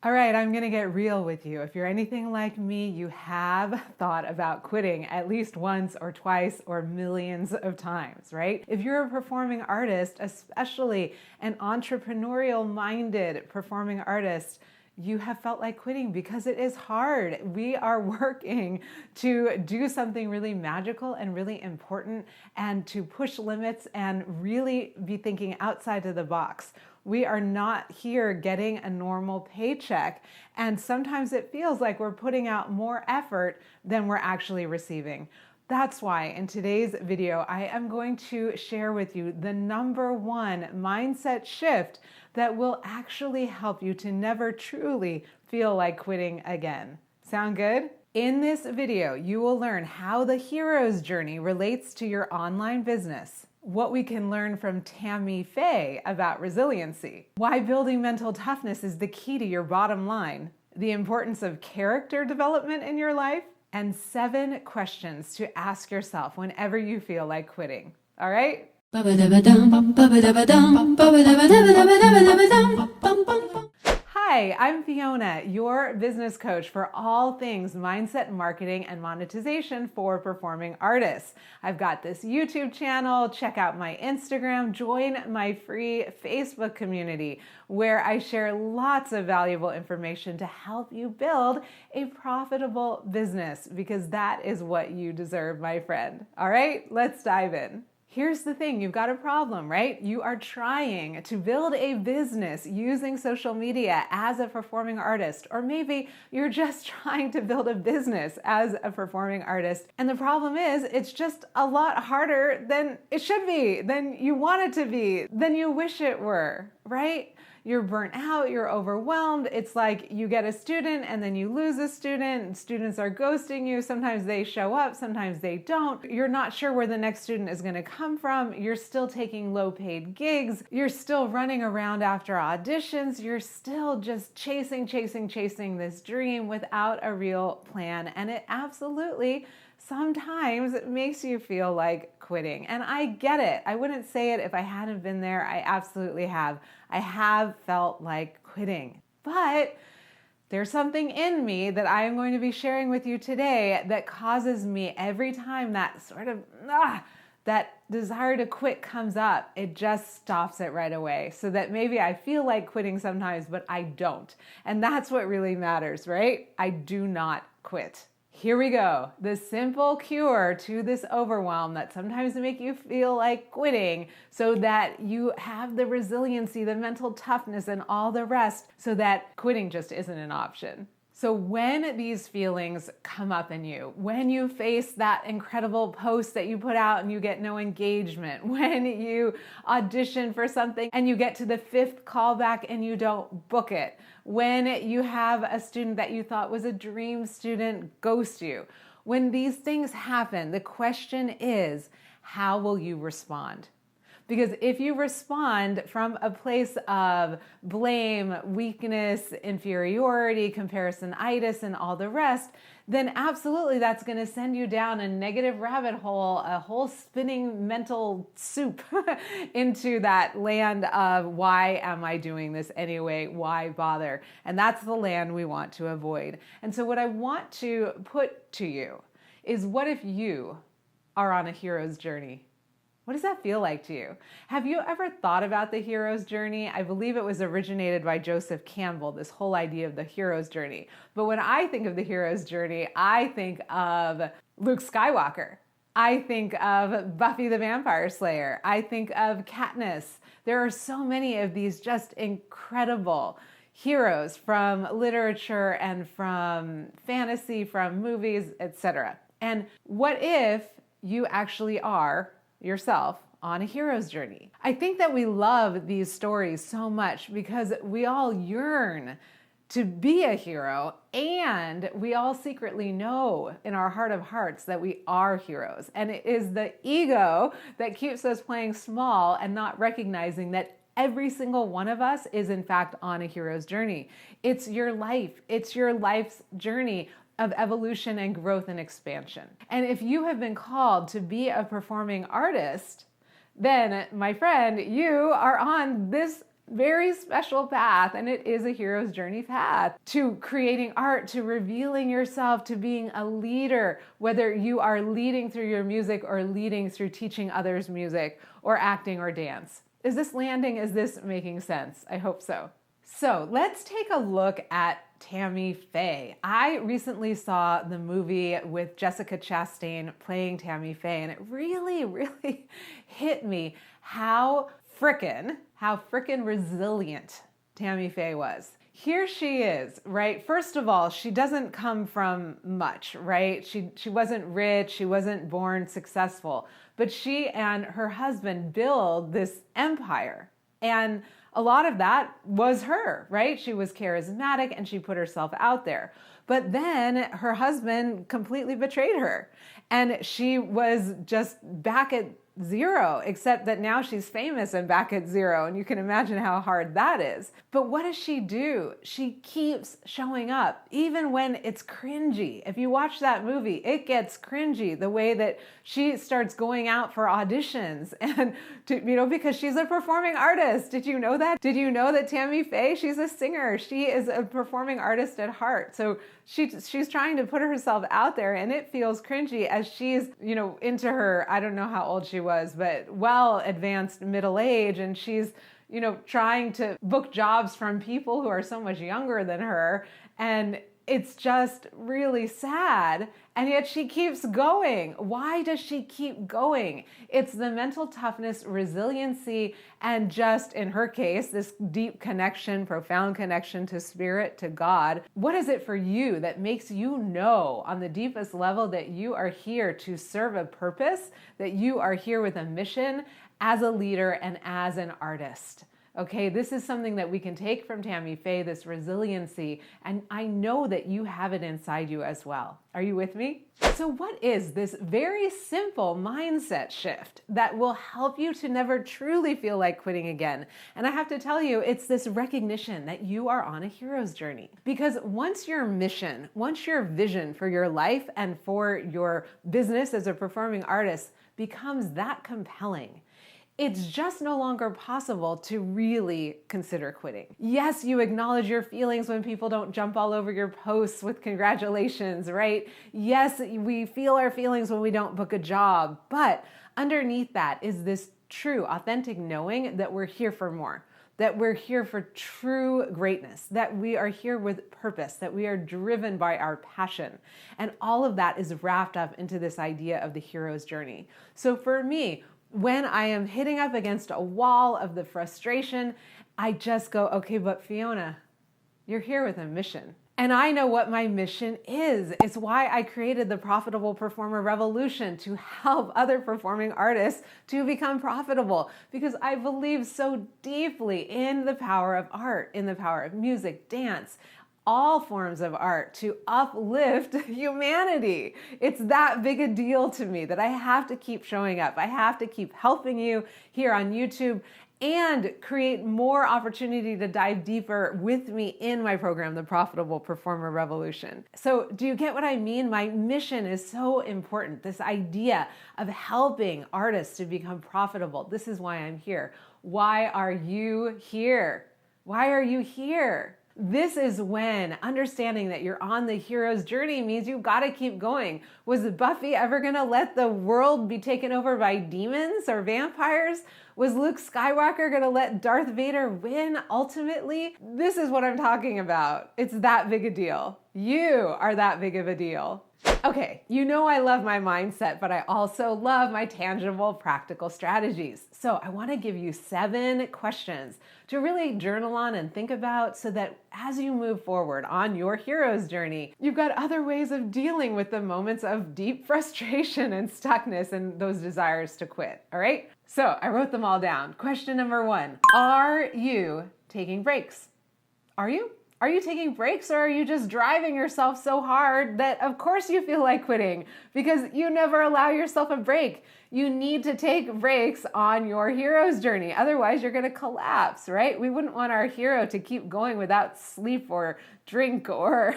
All right, I'm gonna get real with you. If you're anything like me, you have thought about quitting at least once or twice or millions of times, right? If you're a performing artist, especially an entrepreneurial minded performing artist, you have felt like quitting because it is hard. We are working to do something really magical and really important and to push limits and really be thinking outside of the box. We are not here getting a normal paycheck. And sometimes it feels like we're putting out more effort than we're actually receiving. That's why in today's video, I am going to share with you the #1 mindset shift that will actually help you to never truly feel like quitting again. Sound good? In this video, you will learn how the hero's journey relates to your online business, what we can learn from Tammy Faye about resiliency, why building mental toughness is the key to your bottom line, the importance of character development in your life, and 7 questions to ask yourself whenever you feel like quitting. All right? Hi, I'm Fiona, your business coach for all things mindset, marketing, and monetization for performing artists. I've got this YouTube channel. Check out my Instagram. Join my free Facebook community where I share lots of valuable information to help you build a profitable business because that is what you deserve, my friend. All right, let's dive in. Here's the thing, you've got a problem, right? You are trying to build a business using social media as a performing artist, or maybe you're just trying to build a business as a performing artist. And the problem is, it's just a lot harder than it should be, than you want it to be, than you wish it were, right? You're burnt out, you're overwhelmed. It's like you get a student and then you lose a student. Students are ghosting you. Sometimes they show up, sometimes they don't. You're not sure where the next student is going to come from. You're still taking low paid gigs. You're still running around after auditions. You're still just chasing this dream without a real plan. And it absolutely sometimes it makes you feel like quitting. And I get it. I wouldn't say it if I hadn't been there. I absolutely have. I have felt like quitting. But there's something in me that I am going to be sharing with you today that causes me every time that sort of, that desire to quit comes up, it just stops it right away. So that maybe I feel like quitting sometimes, but I don't. And that's what really matters, right? I do not quit. Here we go. The simple cure to this overwhelm that sometimes make you feel like quitting so that you have the resiliency, the mental toughness, and all the rest so that quitting just isn't an option. So when these feelings come up in you, when you face that incredible post that you put out and you get no engagement, when you audition for something and you get to the 5th callback and you don't book it, when you have a student that you thought was a dream student ghost you, when these things happen, the question is, how will you respond? Because if you respond from a place of blame, weakness, inferiority, comparisonitis, and all the rest, then absolutely that's going to send you down a negative rabbit hole, a whole spinning mental soup into that land of why am I doing this anyway? Why bother? And that's the land we want to avoid. And so what I want to put to you is, what if you are on a hero's journey? What does that feel like to you? Have you ever thought about the hero's journey? I believe it was originated by Joseph Campbell, this whole idea of the hero's journey. But when I think of the hero's journey, I think of Luke Skywalker. I think of Buffy the Vampire Slayer. I think of Katniss. There are so many of these just incredible heroes from literature and from fantasy, from movies, etc. And what if you actually are yourself on a hero's journey? I think that we love these stories so much because we all yearn to be a hero, and we all secretly know in our heart of hearts that we are heroes. And it is the ego that keeps us playing small and not recognizing that every single one of us is in fact on a hero's journey. It's your life. It's your life's journey of evolution and growth and expansion. And if you have been called to be a performing artist, then my friend, you are on this very special path, and it is a hero's journey path to creating art, to revealing yourself, to being a leader, whether you are leading through your music or leading through teaching others music or acting or dance. Is this landing? Is this making sense? I hope so. So let's take a look at Tammy Faye. I recently saw the movie with Jessica Chastain playing Tammy Faye, and it really, really hit me how frickin' resilient Tammy Faye was. Here she is, right? First of all, she doesn't come from much, right? She wasn't rich, she wasn't born successful, but she and her husband build this empire. And a lot of that was her, right? She was charismatic and she put herself out there. But then her husband completely betrayed her and she was just back at zero, except that now she's famous and back at zero. And you can imagine how hard that is. But what does she do? She keeps showing up, even when it's cringy. If you watch that movie, it gets cringy the way that she starts going out for auditions and, because she's a performing artist. Did you know that? Did you know that Tammy Faye, she's a singer. She is a performing artist at heart. So she's trying to put herself out there and it feels cringy as she's, into her, I don't know how old she was, but well advanced middle age. And she's, trying to book jobs from people who are so much younger than her. And it's just really sad. And yet she keeps going. Why does she keep going? It's the mental toughness, resiliency, and just in her case, this deep connection, profound connection to spirit, to God. What is it for you that makes you know on the deepest level that you are here to serve a purpose, that you are here with a mission as a leader and as an artist? Okay, this is something that we can take from Tammy Faye, this resiliency, and I know that you have it inside you as well. Are you with me? So what is this very simple mindset shift that will help you to never truly feel like quitting again? And I have to tell you, it's this recognition that you are on a hero's journey. Because once your mission, once your vision for your life and for your business as a performing artist becomes that compelling, it's just no longer possible to really consider quitting. Yes, you acknowledge your feelings when people don't jump all over your posts with congratulations, right? Yes, we feel our feelings when we don't book a job, but underneath that is this true, authentic knowing that we're here for more, that we're here for true greatness, that we are here with purpose, that we are driven by our passion. And all of that is wrapped up into this idea of the hero's journey. So for me, when I am hitting up against a wall of the frustration, I just go, okay, but Fiona, you're here with a mission. And I know what my mission is. It's why I created the Profitable Performer Revolution, to help other performing artists to become profitable, because I believe so deeply in the power of art, in the power of music, dance, all forms of art to uplift humanity. It's that big a deal to me that I have to keep showing up. I have to keep helping you here on YouTube and create more opportunity to dive deeper with me in my program, The Profitable Performer Revolution. So do you get what I mean? My mission is so important. This idea of helping artists to become profitable. This is why I'm here. Why are you here? Why are you here? This is when understanding that you're on the hero's journey means you've got to keep going. Was Buffy ever going to let the world be taken over by demons or vampires? Was Luke Skywalker going to let Darth Vader win ultimately? This is what I'm talking about. It's that big a deal. You are that big of a deal. Okay, you know I love my mindset, but I also love my tangible, practical strategies. So I want to give you 7 questions to really journal on and think about so that as you move forward on your hero's journey, you've got other ways of dealing with the moments of deep frustration and stuckness and those desires to quit, all right? So I wrote them all down. Question number 1, are you taking breaks? Are you? Are you taking breaks, or are you just driving yourself so hard that of course you feel like quitting because you never allow yourself a break? You need to take breaks on your hero's journey. Otherwise, you're going to collapse, right? We wouldn't want our hero to keep going without sleep or drink or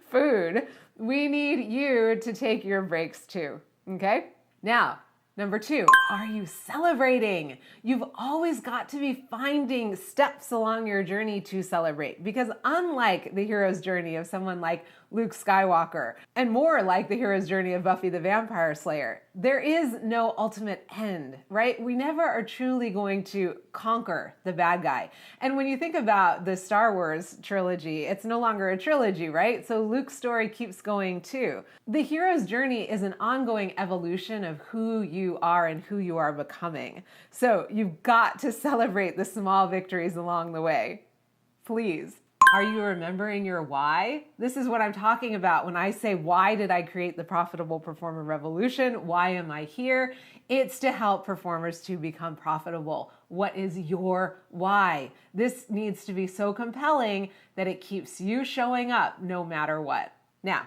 food. We need you to take your breaks too, okay? Now, Number 2, are you celebrating? You've always got to be finding steps along your journey to celebrate, because unlike the hero's journey of someone like Luke Skywalker, and more like the hero's journey of Buffy the Vampire Slayer, there is no ultimate end, right? We never are truly going to conquer the bad guy. And when you think about the Star Wars trilogy, it's no longer a trilogy, right? So Luke's story keeps going too. The hero's journey is an ongoing evolution of who you are and who you are becoming. So you've got to celebrate the small victories along the way. Please. Are you remembering your why? This is what I'm talking about when I say, why did I create the Profitable Performer Revolution? Why am I here? It's to help performers to become profitable. What is your why? This needs to be so compelling that it keeps you showing up no matter what. Now,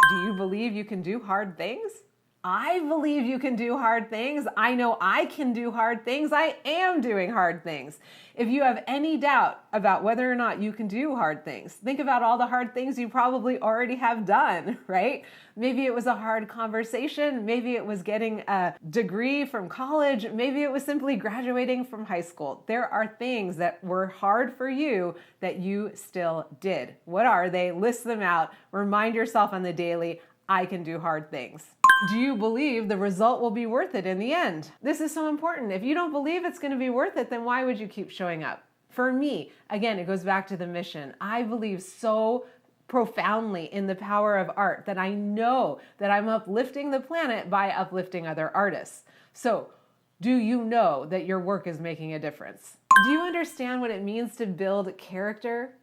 do you believe you can do hard things? I believe you can do hard things. I know I can do hard things. I am doing hard things. If you have any doubt about whether or not you can do hard things, think about all the hard things you probably already have done, right? Maybe it was a hard conversation. Maybe it was getting a degree from college. Maybe it was simply graduating from high school. There are things that were hard for you that you still did. What are they? List them out. Remind yourself on the daily, I can do hard things. Do you believe the result will be worth it in the end? This is so important. If you don't believe it's going to be worth it, then why would you keep showing up? For me, again, it goes back to the mission. I believe so profoundly in the power of art that I know that I'm uplifting the planet by uplifting other artists. So, do you know that your work is making a difference? Do you understand what it means to build character?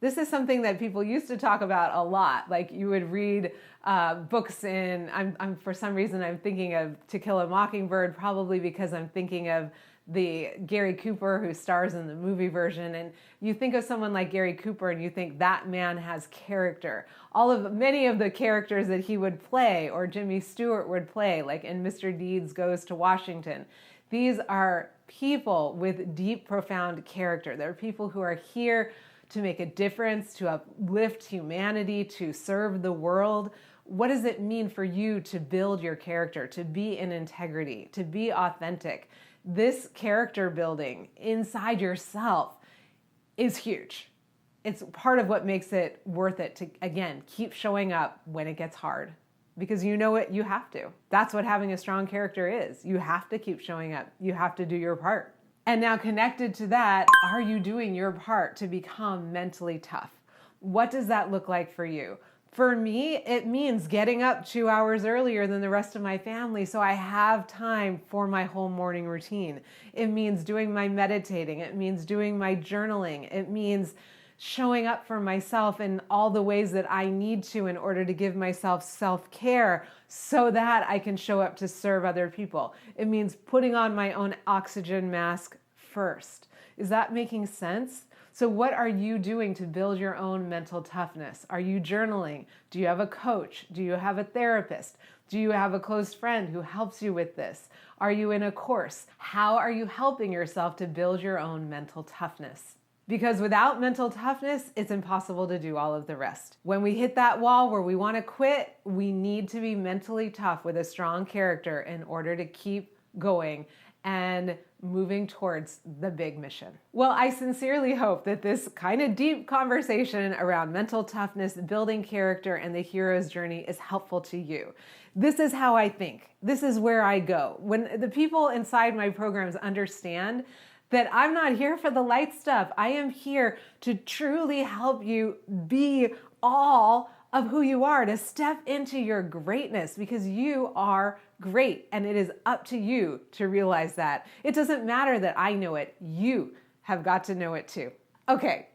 This is something that people used to talk about a lot. Like you would read books in, for some reason I'm thinking of To Kill a Mockingbird, probably because I'm thinking of the Gary Cooper who stars in the movie version. And you think of someone like Gary Cooper and you think that man has character. Many of the characters that he would play or Jimmy Stewart would play, like in Mr. Deeds Goes to Washington. These are people with deep, profound character. They're people who are here to make a difference, to uplift humanity, to serve the world. What does it mean for you to build your character, to be in integrity, to be authentic? This character building inside yourself is huge. It's part of what makes it worth it to, again, keep showing up when it gets hard. Because you know it, you have to. That's what having a strong character is. You have to keep showing up. You have to do your part. And now connected to that, are you doing your part to become mentally tough? What does that look like for you? For me, it means getting up 2 hours earlier than the rest of my family so I have time for my whole morning routine. It means doing my meditating. It means doing my journaling. It means showing up for myself in all the ways that I need to in order to give myself self-care so that I can show up to serve other people. It means putting on my own oxygen mask first. Is that making sense? So what are you doing to build your own mental toughness? Are you journaling? Do you have a coach? Do you have a therapist? Do you have a close friend who helps you with this? Are you in a course? How are you helping yourself to build your own mental toughness? Because without mental toughness, it's impossible to do all of the rest. When we hit that wall where we want to quit, we need to be mentally tough with a strong character in order to keep going and moving towards the big mission. Well, I sincerely hope that this kind of deep conversation around mental toughness, building character, and the hero's journey is helpful to you. This is how I think. This is where I go. When the people inside my programs understand that I'm not here for the light stuff. I am here to truly help you be all of who you are, to step into your greatness, because you are great and it is up to you to realize that. It doesn't matter that I know it. You have got to know it too. Okay,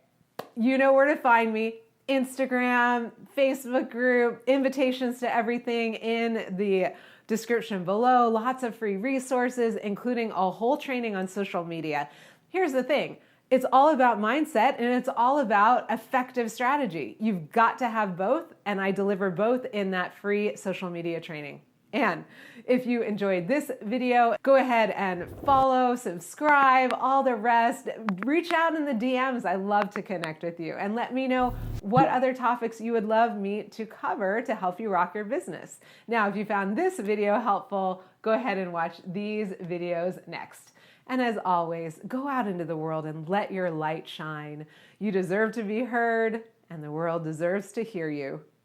you know where to find me. Instagram, Facebook group, invitations to everything in the description below, lots of free resources, including a whole training on social media. Here's the thing. It's all about mindset and it's all about effective strategy. You've got to have both, and I deliver both in that free social media training. And if you enjoyed this video, go ahead and follow, subscribe, all the rest. Reach out in the DMs. I love to connect with you. And let me know what other topics you would love me to cover to help you rock your business. Now, if you found this video helpful, go ahead and watch these videos next. And as always, go out into the world and let your light shine. You deserve to be heard, and the world deserves to hear you.